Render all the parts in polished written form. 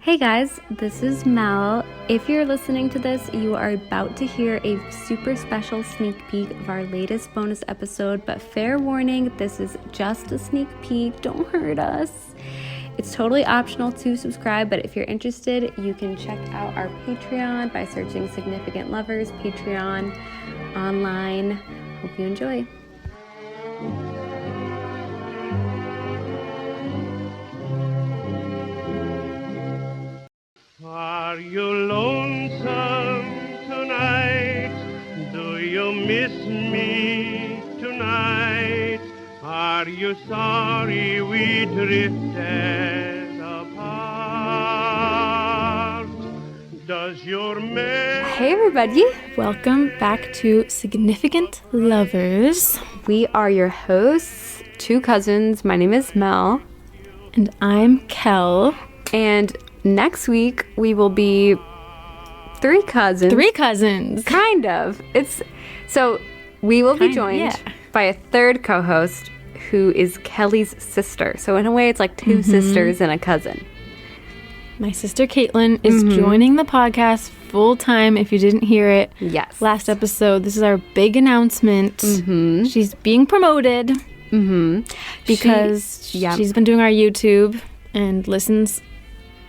Hey guys, this is Mel. If you're listening to this, you are about to hear a super special sneak peek of our latest bonus episode, but fair warning, this is just a sneak peek, don't hurt us. It's totally optional to subscribe, but if you're interested, you can check out our Patreon by searching Significant Lovers Patreon online. Hope you enjoy. Are you lonesome tonight? Do you miss me tonight? Are you sorry we drifted apart? Does your Hey everybody! Welcome back to Significant Lovers. We are your hosts, two cousins. My name is Mel. And I'm Kel. And next week, we will be three cousins. Three cousins. Kind of. We will be joined by a third co-host who is Kelly's sister. So in a way, it's like two sisters and a cousin. My sister Caitlin is joining the podcast full time if you didn't hear it. Yes. Last episode. This is our big announcement. She's being promoted because she's been doing our YouTube and listens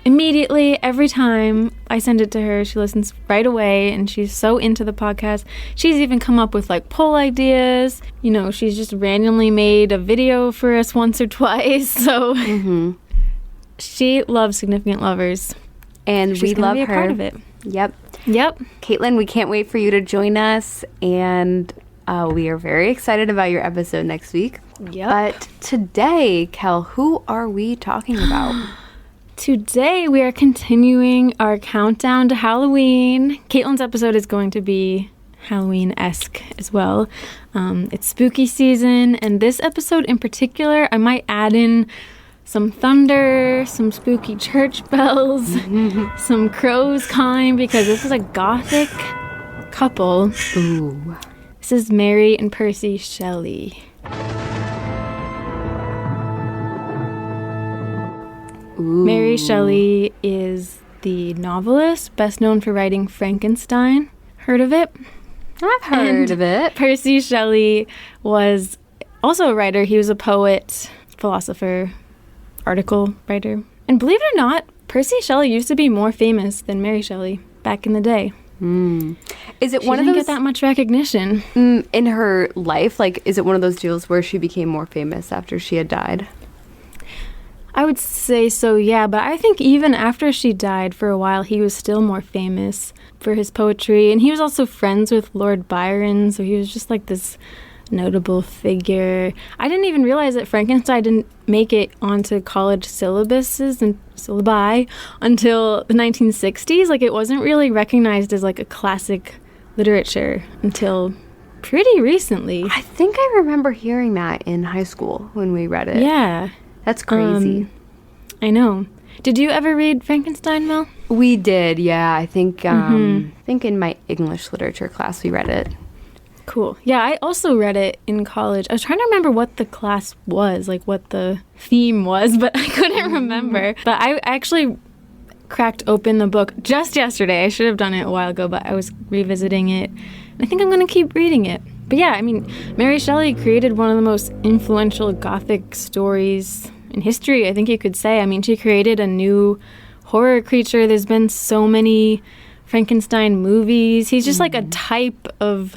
immediately every time I send it to her. She listens right away and she's so into the podcast. She's even come up with like poll ideas. You know, she's just randomly made a video for us once or twice. So she loves Significant Lovers. And she's we love be a her. Part of it. Yep. Caitlin, we can't wait for you to join us. And we are very excited about your episode next week. Yep. But today, Kel, who are we talking about? Today, we are continuing our countdown to Halloween. Caitlin's episode is going to be Halloween-esque as well. It's spooky season, and this episode in particular, I might add in some thunder, some spooky church bells, some crows cawing, because this is a gothic couple. Ooh. This is Mary and Percy Shelley. Ooh. Mary Shelley is the novelist, best known for writing Frankenstein. Heard of it? I've heard of it. Percy Shelley was also a writer. He was a poet, philosopher, article writer. And believe it or not, Percy Shelley used to be more famous than Mary Shelley back in the day. Is it she one of didn't those get that much recognition in her life? Like, is it one of those deals where she became more famous after she had died? I would say so, yeah, but I think even after she died for a while, he was still more famous for his poetry. And he was also friends with Lord Byron, so he was just like this notable figure. I didn't even realize that Frankenstein didn't make it onto college syllabuses and syllabi until the 1960s. Like, it wasn't really recognized as like a classic literature until pretty recently. I think I remember hearing that in high school when we read it. Yeah. That's crazy. I know. Did you ever read Frankenstein, Mel? We did, yeah. I think in my English literature class we read it. Cool. Yeah, I also read it in college. I was trying to remember what the class was, like what the theme was, but I couldn't remember. But I actually cracked open the book just yesterday. I should have done it a while ago, but I was revisiting it. I think I'm going to keep reading it. But yeah, I mean, Mary Shelley created one of the most influential Gothic stories in history, I think you could say. I mean, she created a new horror creature. There's been so many Frankenstein movies. He's just like a type of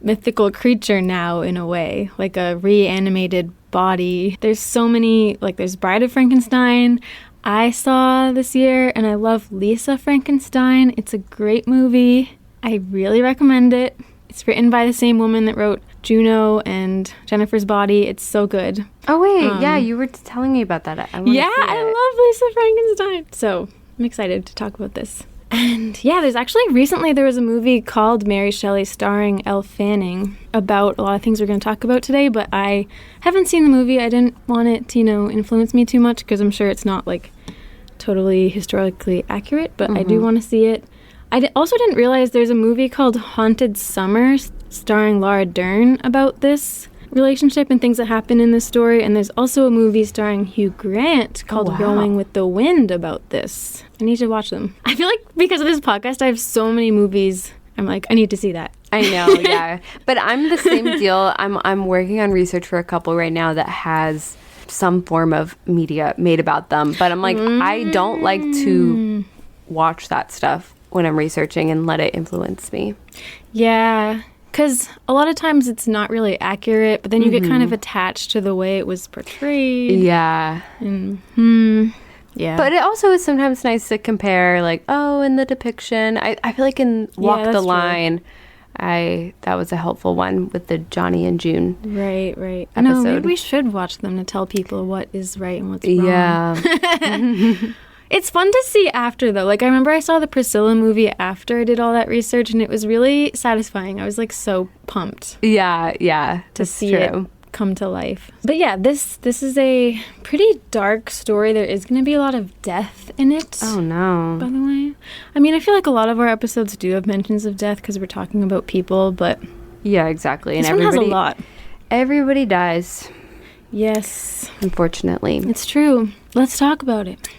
mythical creature now, in a way, like a reanimated body. There's so many, like there's Bride of Frankenstein I saw this year, and I love Lisa Frankenstein. It's a great movie. I really recommend it. It's written by the same woman that wrote Juno and Jennifer's Body. It's so good. Oh, wait. Yeah, you were telling me about that. I love Lisa Frankenstein. So I'm excited to talk about this. And yeah, there was a movie called Mary Shelley starring Elle Fanning about a lot of things we're going to talk about today, but I haven't seen the movie. I didn't want it to, influence me too much because I'm sure it's not like totally historically accurate, but I do want to see it. I also didn't realize there's a movie called Haunted Summer starring Laura Dern about this. relationship and things that happen in this story. And there's also a movie starring Hugh Grant called Going with the Wind about this. I need to watch them. I feel like because of this podcast, I have so many movies. I'm like, I need to see that. I know, yeah. But I'm the same deal. I'm working on research for a couple right now that has some form of media made about them. But I'm like, I don't like to watch that stuff when I'm researching and let it influence me. Yeah. Because a lot of times it's not really accurate, but then you get kind of attached to the way it was portrayed. Yeah. And, yeah. But it also is sometimes nice to compare, like, in the depiction. I feel like in Walk the Line, that was a helpful one with the Johnny and June right episode. No, maybe we should watch them to tell people what is right and what's wrong. Yeah. It's fun to see after, though. Like, I remember I saw the Priscilla movie after I did all that research, and it was really satisfying. I was, like, so pumped. Yeah. To see it come to life. But, yeah, this is a pretty dark story. There is going to be a lot of death in it. Oh, no. By the way. I mean, I feel like a lot of our episodes do have mentions of death because we're talking about people, but... Yeah, exactly. This one has a lot. Everybody dies. Yes. Unfortunately. It's true. Let's talk about it.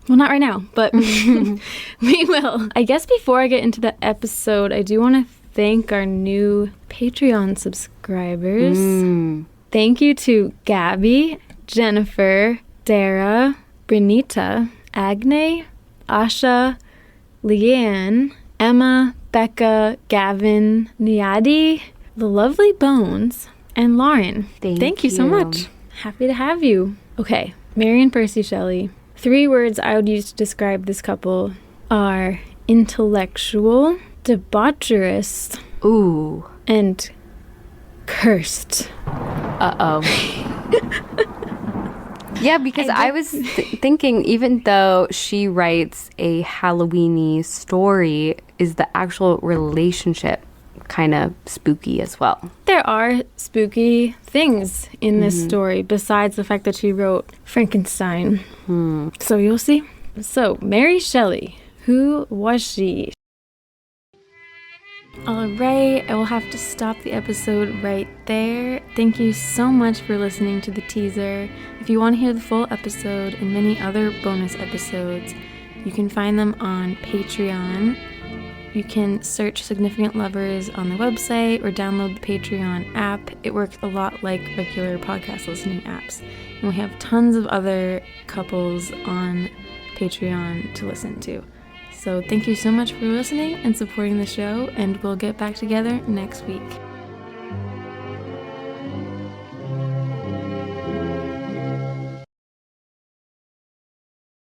Well, not right now, but we will. I guess before I get into the episode, I do want to thank our new Patreon subscribers. Thank you to Gabby, Jennifer, Dara, Brenita, Agne, Asha, Leanne, Emma, Becca, Gavin, Niadi, The Lovely Bones, and Lauren. Thank you so much. Happy to have you. Okay, Mary and Percy Shelley. 3 words I would use to describe this couple are intellectual, debaucherous, and cursed. Uh-oh. Yeah, because I was thinking, even though she writes a Halloween-y story, is the actual relationship kind of spooky as well? There are spooky things in this story besides the fact that she wrote Frankenstein. So you'll see. So, Mary Shelley, who was she? All right, I will have to stop the episode right there. Thank you so much for listening to the teaser. If you want to hear the full episode and many other bonus episodes, you can find them on Patreon. You can search Significant Lovers on the website or download the Patreon app. It works a lot like regular podcast listening apps. And we have tons of other couples on Patreon to listen to. So thank you so much for listening and supporting the show, and we'll get back together next week.